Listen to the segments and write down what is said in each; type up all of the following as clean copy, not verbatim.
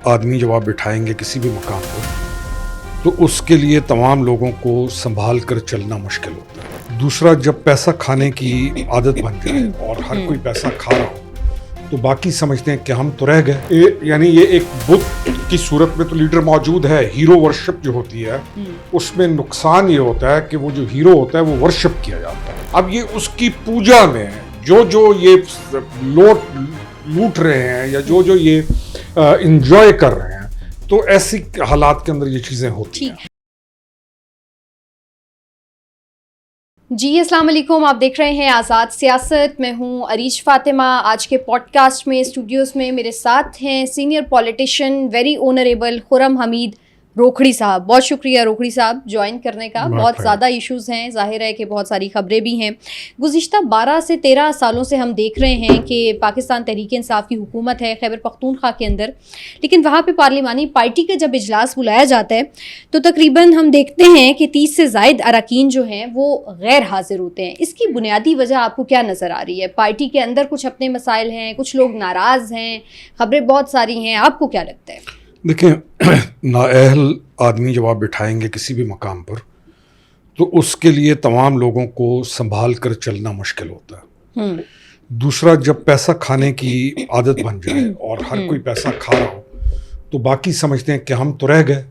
آدمی جب آپ بٹھائیں گے کسی بھی مقام پر تو اس کے لیے تمام لوگوں کو سنبھال کر چلنا مشکل ہوتا ہے. دوسرا، جب پیسہ کھانے کی عادت بن جائے اور ہر کوئی پیسہ کھا رہا ہو تو باقی سمجھتے ہیں کہ ہم تو رہ گئے. یعنی یہ ایک بت کی صورت میں تو لیڈر موجود ہے. ہیرو ورشپ جو ہوتی ہے اس میں نقصان یہ ہوتا ہے کہ وہ جو ہیرو ہوتا ہے وہ ورشپ کیا جاتا ہے. اب یہ اس کی پوجا میں جو یہ لوٹ رہے ہیں یا جو یہ انجوائے کر رہے ہیں تو ایسی حالات کے اندر یہ چیزیں ہوتی ہیں. جی السلام علیکم، آپ دیکھ رہے ہیں آزاد سیاست. میں ہوں عریش فاطمہ. آج کے پوڈ کاسٹ میں اسٹوڈیوز میں میرے ساتھ ہیں سینئر پولیٹیشین ویری آنریبل خرم حمید روکھڑی صاحب. بہت شکریہ روکھڑی صاحب جوائن کرنے کا. بہت زیادہ ایشوز ہیں، ظاہر ہے کہ بہت ساری خبریں بھی ہیں. گزشتہ 12 سے 13 سالوں سے ہم دیکھ رہے ہیں کہ پاکستان تحریک انصاف کی حکومت ہے خیبر پختونخوا کے اندر، لیکن وہاں پہ پارلیمانی پارٹی کا جب اجلاس بلایا جاتا ہے تو تقریباً ہم دیکھتے ہیں کہ 30 سے زائد اراکین جو ہیں وہ غیر حاضر ہوتے ہیں. اس کی بنیادی وجہ آپ کو کیا نظر آ رہی ہے؟ پارٹی کے اندر کچھ اپنے مسائل ہیں، کچھ لوگ ناراض ہیں، خبریں بہت ساری ہیں، آپ کو کیا لگتا ہے؟ دیکھیں، نااہل آدمی جب آپ بٹھائیں گے کسی بھی مقام پر تو اس کے لیے تمام لوگوں کو سنبھال کر چلنا مشکل ہوتا ہے. دوسرا، جب پیسہ کھانے کی عادت بن جائے اور ہر کوئی پیسہ کھا رہا ہو تو باقی سمجھتے ہیں کہ ہم تو رہ گئے.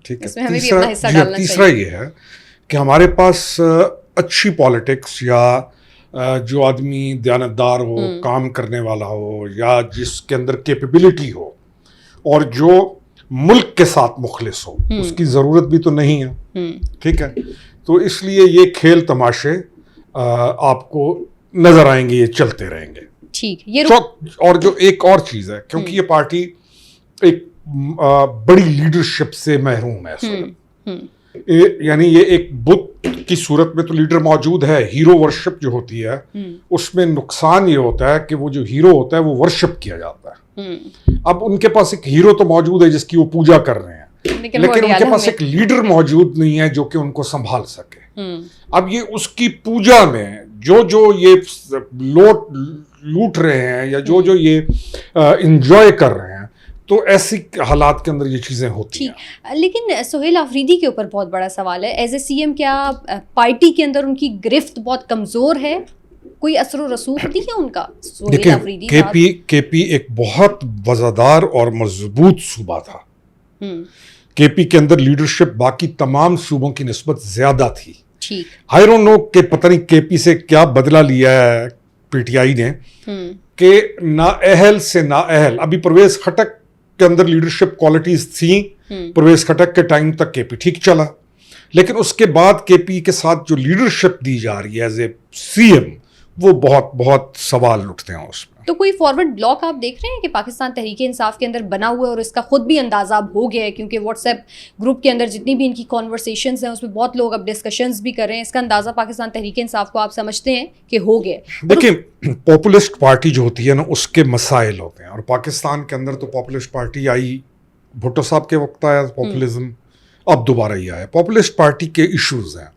ٹھیک ہے. تیسرا یہ ہے کہ ہمارے پاس اچھی پالیٹکس یا جو آدمی دیانتدار ہو، کام کرنے والا ہو، یا جس کے اندر کیپیبلٹی ہو اور جو ملک کے ساتھ مخلص ہو، اس کی ضرورت بھی تو نہیں ہے. ٹھیک ہے. تو اس لیے یہ کھیل تماشے آپ کو نظر آئیں گے، یہ چلتے رہیں گے. ٹھیک. اور جو ایک اور چیز ہے، کیونکہ یہ پارٹی ایک بڑی لیڈرشپ سے محروم ہے. یعنی یہ ایک بت کی صورت میں تو لیڈر موجود ہے. ہیرو ورشپ جو ہوتی ہے اس میں نقصان یہ ہوتا ہے کہ وہ جو ہیرو ہوتا ہے وہ ورشپ کیا جاتا ہے. اب ان کے پاس ایک ہیرو تو موجود ہے جس کی وہ پوجا کر رہے ہیں، لیکن ان کے پاس ایک لیڈر موجود نہیں ہے جو کہ ان کو سنبھال سکے. اب یہ اس کی پوجا میں جو یہ لوٹ رہے ہیں یا جو یہ انجوائے کر رہے ہیں تو ایسی حالات کے اندر یہ چیزیں ہوتی ہیں. لیکن سہیل آفریدی کے اوپر بہت بڑا سوال ہے. ایز اے سی ایم کیا پارٹی کے اندر ان کی گرفت بہت کمزور ہے؟ کوئی اثر و رسوخ نہیں ہے ان کا؟ دیکھیں، کے پی ایک بہت وزادار اور مضبوط صوبہ تھا. کے پی کے اندر لیڈرشپ باقی تمام صوبوں کی نسبت زیادہ تھی. آئی ڈونٹ نو کہ پتہ نہیں کے پی سے کیا بدلہ لیا ہے پی ٹی آئی نے کہ نااہل سے نااہل. ابھی پرویز خٹک کے اندر لیڈرشپ کوالٹیز تھیں. پرویز خٹک کے ٹائم تک کے پی ٹھیک چلا، لیکن اس کے بعد کے پی کے ساتھ جو لیڈرشپ دی جا رہی ہے ایز اے سی ایم وہ بہت سوال اٹھتے ہیں اس میں. تو کوئی فارورڈ بلاک آپ دیکھ رہے ہیں کہ پاکستان تحریک انصاف کے اندر بنا ہوا ہے اور اس کا خود بھی اندازہ اب ہو گیا ہے، کیونکہ واٹس ایپ گروپ کے اندر جتنی بھی ان کی کانورسیشنز ہیں اس میں بہت لوگ اب ڈسکشنز بھی کر رہے ہیں. اس کا اندازہ پاکستان تحریک انصاف کو آپ سمجھتے ہیں کہ ہو گیا؟ دیکھیں، پاپولسٹ پارٹی جو ہوتی ہے نا اس کے مسائل ہوتے ہیں، اور پاکستان کے اندر تو پاپولسٹ پارٹی آئی، بھٹو صاحب کے وقت آیا پاپولزم، اب دوبارہ یہ آیا. پاپولسٹ پارٹی کے ایشوز ہیں.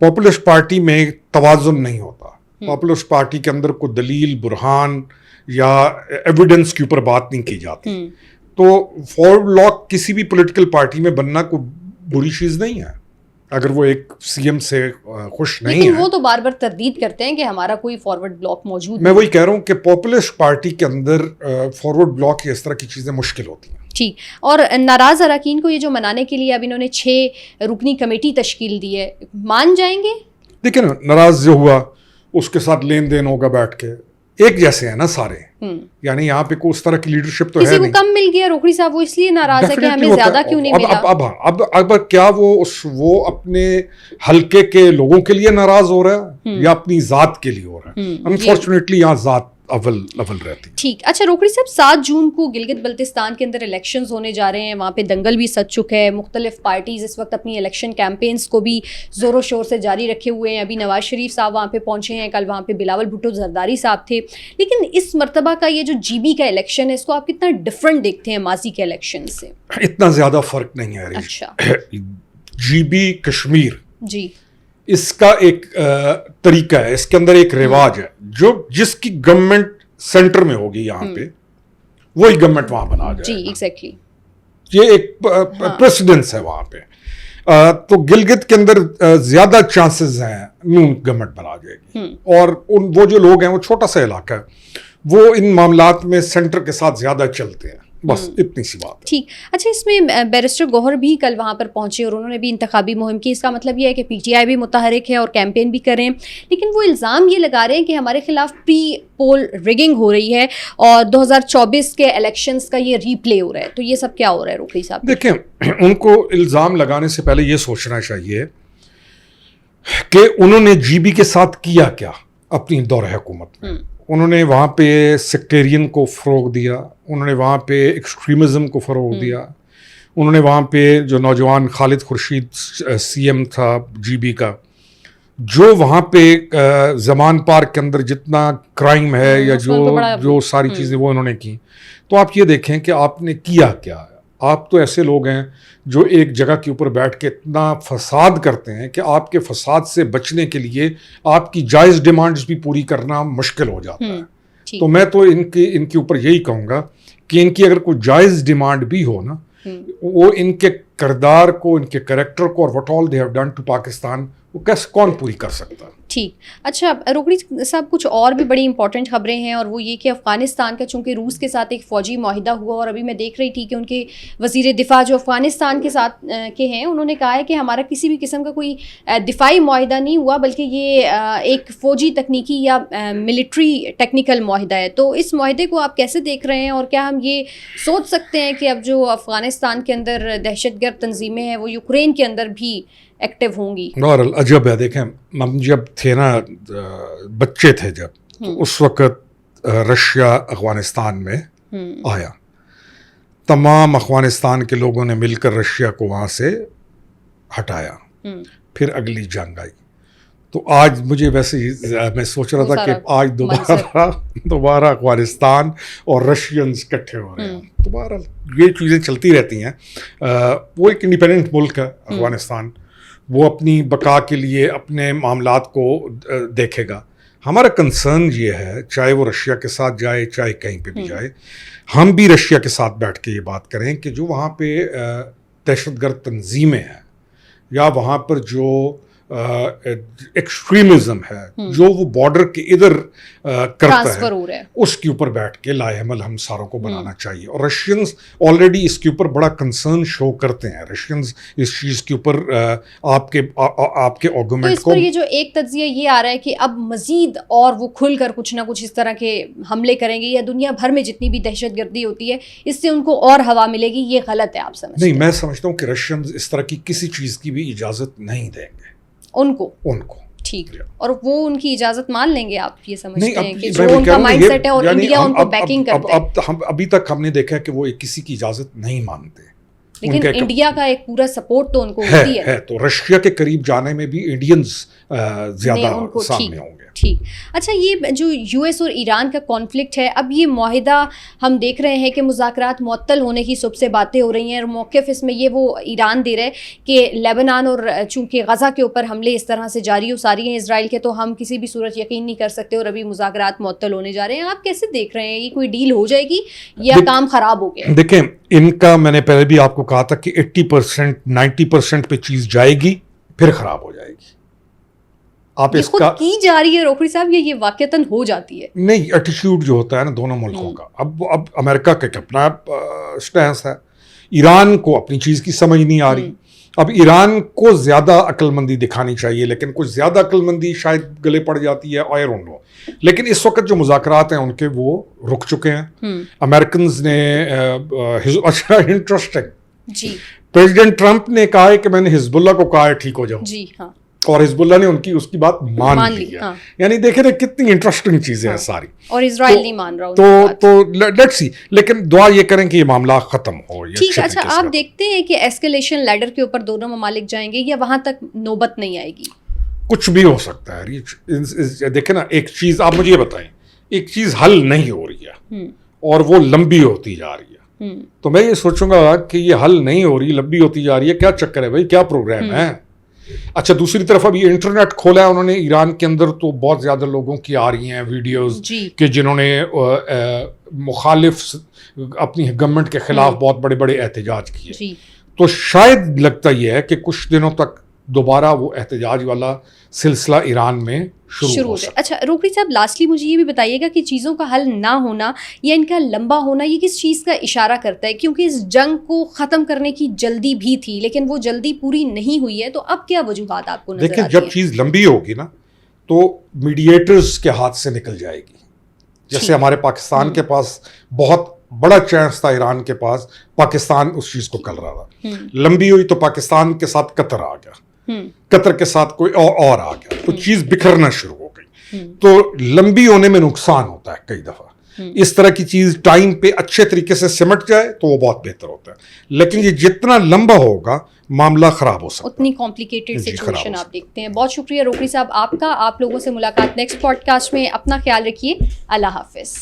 پاپولسٹ پارٹی میں توازن نہیں ہوتا. پاپولسٹ پارٹی کے اندر کوئی دلیل، برہان یا ایویڈنس کے اوپر بات نہیں کی جاتی. تو فارورڈ بلاک کسی بھی پولیٹیکل پارٹی میں بننا کوئی بری چیز نہیں ہے اگر وہ ایک سی ایم سے خوش نہیں ہے. لیکن وہ تو بار بار تردید کرتے ہیں کہ ہمارا کوئی فارورڈ بلاک موجود. میں وہی کہہ رہا ہوں کہ پاپولسٹ پارٹی کے اندر فارورڈ بلاک اس طرح کی چیزیں مشکل ہوتی ہیں. ٹھیک. اور ناراض اراکین کو یہ جو منانے کے لیے اب انہوں نے 6 رکنی کمیٹی تشکیل دی ہے، مان جائیں گے؟ دیکھیں نا، ناراض جو ہوا اس کے ساتھ لین دین ہوگا بیٹھ کے. ایک جیسے ہیں نا سارے، یعنی یہاں پہ کوئی اس طرح کی لیڈرشپ تو ہے نہیں. کسی کو کم مل گیا روکھڑی صاحب، وہ اس لیے ناراض ہے کہ ہمیں زیادہ کیوں نہیں ملا. اب کیا وہ اپنے حلقے کے لوگوں کے لیے ناراض ہو رہا ہے یا اپنی ذات کے لیے ہو رہا ہے؟ انفارچونیٹلی یہاں ذات اول رہتی. ٹھیک. اچھا روکڑی صاحب، 7 جون کو گلگت بلتستان کے اندر الیکشنز ہونے جا رہے ہیں. وہاں پہ دنگل بھی سج چکا ہے. مختلف پارٹیز اس وقت اپنی الیکشن کیمپینز کو بھی زور و شور سے جاری رکھے ہوئے ہیں. ابھی نواز شریف صاحب وہاں پہ پہنچے ہیں، کل وہاں پہ بلاول بھٹو زرداری صاحب تھے. لیکن اس مرتبہ کا یہ جو جی بی کا الیکشن ہے اس کو آپ کتنا ڈفرنٹ دیکھتے ہیں ماضی کے الیکشن سے؟ اتنا زیادہ فرق نہیں ہے. اچھا. جی بی کشمیر جی اس کا ایک طریقہ ہے، اس کے اندر ایک رواج ہے. جس کی گورنمنٹ سینٹر میں ہوگی یہاں پہ وہی گورنمنٹ وہاں بنا جائے. جی ایگزیکٹلی. یہ ایک پریسیڈنس ہے وہاں پہ. تو گلگت کے اندر زیادہ چانسز ہیں نون گورنمنٹ بنا جائے گی, اور وہ جو لوگ ہیں وہ چھوٹا سا علاقہ ہے, وہ ان معاملات میں سینٹر کے ساتھ زیادہ چلتے ہیں, بس اتنی سی بات ہے. ٹھیک. اچھا, اس میں بیرسٹر گوہر بھی کل وہاں پر پہنچے اور انہوں نے بھی انتخابی مہم کی. اس کا مطلب یہ ہے کہ پی ٹی آئی بھی متحرک ہے اور کیمپین بھی کریں, لیکن وہ الزام یہ لگا رہے ہیں کہ ہمارے خلاف پری پول ریگنگ ہو رہی ہے اور 2024 کے الیکشنز کا یہ ری پلے ہو رہا ہے. تو یہ سب کیا ہو رہا ہے روکڑی صاحب؟ دیکھیں, ان کو الزام لگانے سے پہلے یہ سوچنا چاہیے کہ انہوں نے جی بی کے ساتھ کیا کیا اپنی دور حکومت میں. انہوں نے وہاں پہ سیکٹیرین کو فروغ دیا, انہوں نے وہاں پہ ایکسٹریمزم کو فروغ دیا, انہوں نے وہاں پہ جو نوجوان خالد خورشید سی ایم تھا جی بی کا, جو وہاں پہ زمان پارک کے اندر جتنا کرائم ہے یا جو ساری چیزیں وہ انہوں نے کی. تو آپ یہ دیکھیں کہ آپ نے کیا کیا ہے. آپ تو ایسے لوگ ہیں جو ایک جگہ کے اوپر بیٹھ کے اتنا فساد کرتے ہیں کہ آپ کے فساد سے بچنے کے لیے آپ کی جائز ڈیمانڈز بھی پوری کرنا مشکل ہو جاتا ہے. تو میں تو ان کے اوپر یہی کہوں گا کہ ان کی اگر کوئی جائز ڈیمانڈ بھی ہو نا, وہ ان کے کردار کو, ان کے کریکٹر کو, اور what all they have done to Pakistan, وہ کیسے کون پوری کر سکتا ہے. ٹھیک. اچھا روکڑی صاحب, کچھ اور بھی بڑی امپورٹنٹ خبریں ہیں, اور وہ یہ کہ افغانستان کا چونکہ روس کے ساتھ ایک فوجی معاہدہ ہوا, اور ابھی میں دیکھ رہی تھی کہ ان کے وزیر دفاع جو افغانستان کے ساتھ کے ہیں, انہوں نے کہا ہے کہ ہمارا کسی بھی قسم کا کوئی دفاعی معاہدہ نہیں ہوا, بلکہ یہ ایک فوجی تکنیکی یا ملٹری ٹیکنیکل معاہدہ ہے. تو اس معاہدے کو آپ کیسے دیکھ رہے ہیں, اور کیا ہم یہ سوچ سکتے ہیں کہ اب جو افغانستان کے اندر دہشت گرد تنظیمیں ہیں وہ یوکرین کے اندر بھی ایکٹیو ہوں گی؟ بہرحال عجب ہے. دیکھیں, ہم جب تھے نا, بچے تھے جب, تو اس وقت رشیا افغانستان میں آیا, تمام افغانستان کے لوگوں نے مل کر رشیا کو وہاں سے ہٹایا, پھر اگلی جنگ آئی. تو آج مجھے ویسے میں سوچ رہا تھا کہ آج دوبارہ افغانستان اور رشینز اکٹھے ہو رہے ہیں. تو بہرحال یہ چیزیں چلتی رہتی ہیں. وہ ایک انڈیپینڈنٹ ملک ہے افغانستان, وہ اپنی بقا کے لیے اپنے معاملات کو دیکھے گا. ہمارا کنسرن یہ ہے, چاہے وہ رشیا کے ساتھ جائے چاہے کہیں پہ بھی جائے, ہم بھی رشیا کے ساتھ بیٹھ کے یہ بات کریں کہ جو وہاں پہ دہشت گرد تنظیمیں ہیں یا وہاں پر جو ایکسٹریمزم ہے جو وہ بارڈر کے ادھر کرتا ہے, اس کے اوپر بیٹھ کے لاہ عمل ہم ساروں کو بنانا چاہیے. اور رشینز آلریڈی اس کے اوپر بڑا کنسرن شو کرتے ہیں. رشینز اس چیز کے اوپر آپ کے آرگومنٹ کو, یہ جو ایک تجزیہ یہ آ رہا ہے کہ اب مزید اور وہ کھل کر کچھ نہ کچھ اس طرح کے حملے کریں گے, یا دنیا بھر میں جتنی بھی دہشت گردی ہوتی ہے اس سے ان کو اور ہوا ملے گی, یہ غلط ہے آپ سمجھتے ہیں؟ نہیں, میں سمجھتا ہوں کہ رشینز اس طرح کی کسی چیز کی بھی اجازت نہیں دیں گے ان کو. ٹھیک. اور وہ ان کی اجازت مان لیں گے, آپ یہ سمجھتے ہیں کہ جو ان کا مائنڈ سیٹ ہے اور انڈیا ان کو بیکنگ کرتا ہے؟ ابھی تک ہم نے دیکھا کہ وہ کسی کی اجازت نہیں مانتے, لیکن انڈیا کا ایک پورا سپورٹ تو ان کو ہوتی ہے. تو رشیا کے قریب جانے میں بھی انڈینز زیادہ سامنے ہوں گے. ٹھیک. اچھا, یہ جو یو ایس اور ایران کا کانفلکٹ ہے, اب یہ معاہدہ ہم دیکھ رہے ہیں کہ مذاکرات معطل ہونے کی سب سے باتیں ہو رہی ہیں, اور موقف اس میں یہ وہ ایران دے رہے کہ لیبنان اور چونکہ غزہ کے اوپر حملے اس طرح سے جاری و ساری ہیں اسرائیل کے, تو ہم کسی بھی صورت یقین نہیں کر سکتے, اور ابھی مذاکرات معطل ہونے جا رہے ہیں. آپ کیسے دیکھ رہے ہیں, یہ کوئی ڈیل ہو جائے گی یا کام خراب ہو گیا؟ دیکھیں, ان کا میں نے پہلے بھی آپ کو کہا تھا کہ 80% 90% پہ چیز جائے گی پھر خراب ہو جائے گی. آپ اس کا کی جا رہی ہے روکڑی صاحب, یہ واقعتاً ہو جاتی ہے؟ نہیں, ایٹیٹیوڈ جو ہوتا ہے نا دونوں ملکوں کا, اب امریکہ کا اپنا سٹینس ہے, ایران کو اپنی چیز کی سمجھ نہیں آ رہی. اب ایران کو زیادہ عقل مندی دکھانی چاہیے, لیکن کچھ زیادہ عقل مندی شاید گلے پڑ جاتی ہے, آئی ڈونٹ نو. لیکن اس وقت جو مذاکرات ہیں ان کے وہ رک چکے ہیں. امریکنز نے اچھا انٹرسٹنگ, پریزیڈنٹ ٹرمپ نے کہا ہے کہ میں نے حزب اللہ کو کہا ہے ٹھیک ہو جاؤ, جی ہاں, اور حزب اللہ نے اس کی بات مان لی ہے. یعنی دیکھیں نا کتنی انٹرسٹنگ چیزیں ہیں ساری, اور اسرائیل نہیں مان رہا. تو لیٹس سی, لیکن دعا یہ کریں کہ یہ معاملہ ختم ہو. ٹھیک. اچھا, آپ دیکھتے ہیں کہ ایسکیلیشن لیڈر کے اوپر دونوں ممالک جائیں گے یا وہاں تک نوبت نہیں آئے گی؟ کچھ بھی ہو سکتا ہے. دیکھیں نا, ایک چیز آپ مجھے یہ بتائیں, ایک چیز حل نہیں ہو رہی ہے اور وہ لمبی ہوتی جا رہی ہے, تو میں یہ سوچوں گا کہ یہ حل نہیں ہو رہی, لمبی ہوتی جا رہی ہے, کیا چکر ہے بھائی, کیا پروگرام ہے؟ اچھا, دوسری طرف ابھی انٹرنیٹ کھولا ہے انہوں نے ایران کے اندر, تو بہت زیادہ لوگوں کی آ رہی ہیں ویڈیوز کہ جنہوں نے مخالف اپنی گورنمنٹ کے خلاف بہت بڑے بڑے احتجاج کیے. جی. تو شاید لگتا یہ ہے کہ کچھ دنوں تک دوبارہ وہ احتجاج والا سلسلہ ایران میں شروع ہو سکتا ہے. اچھا روکڑی صاحب، لاسٹلی مجھے یہ بھی بتائیے گا کہ چیزوں کا حل نہ ہونا یا ان کا لمبا ہونا یہ کس چیز کا اشارہ کرتا ہے؟ کیونکہ اس جنگ کو ختم کرنے کی جلدی بھی تھی لیکن وہ جلدی پوری نہیں ہوئی ہے، تو اب کیا وجوہات آپ کو نظر آتی ہیں؟ دیکھیں، جب چیز لمبی ہوگی نا تو میڈیٹرز کے ہاتھ سے نکل جائے گی. جیسے ہمارے پاکستان کے پاس بہت بڑا چانس تھا ایران کے پاس، پاکستان اس چیز کو کر رہا تھا. لمبی ہوئی تو پاکستان کے ساتھ قطر آ گیا، قطر کے ساتھ کوئی اور آ گیا، تو چیز بکھرنا شروع ہو گئی. تو لمبی ہونے میں نقصان ہوتا ہے کئی دفعہ. اس طرح کی چیز ٹائم پہ اچھے طریقے سے سمٹ جائے تو وہ بہت بہتر ہوتا ہے. لیکن یہ جتنا لمبا ہوگا معاملہ خراب ہو سکتا ہے، اتنی کمپلیکیٹڈ سچویشن آپ دیکھتے ہیں. بہت شکریہ روکڑی صاحب آپ کا. آپ لوگوں سے ملاقات نیکسٹ پوڈ کاسٹ میں. اپنا خیال رکھیے. اللہ حافظ.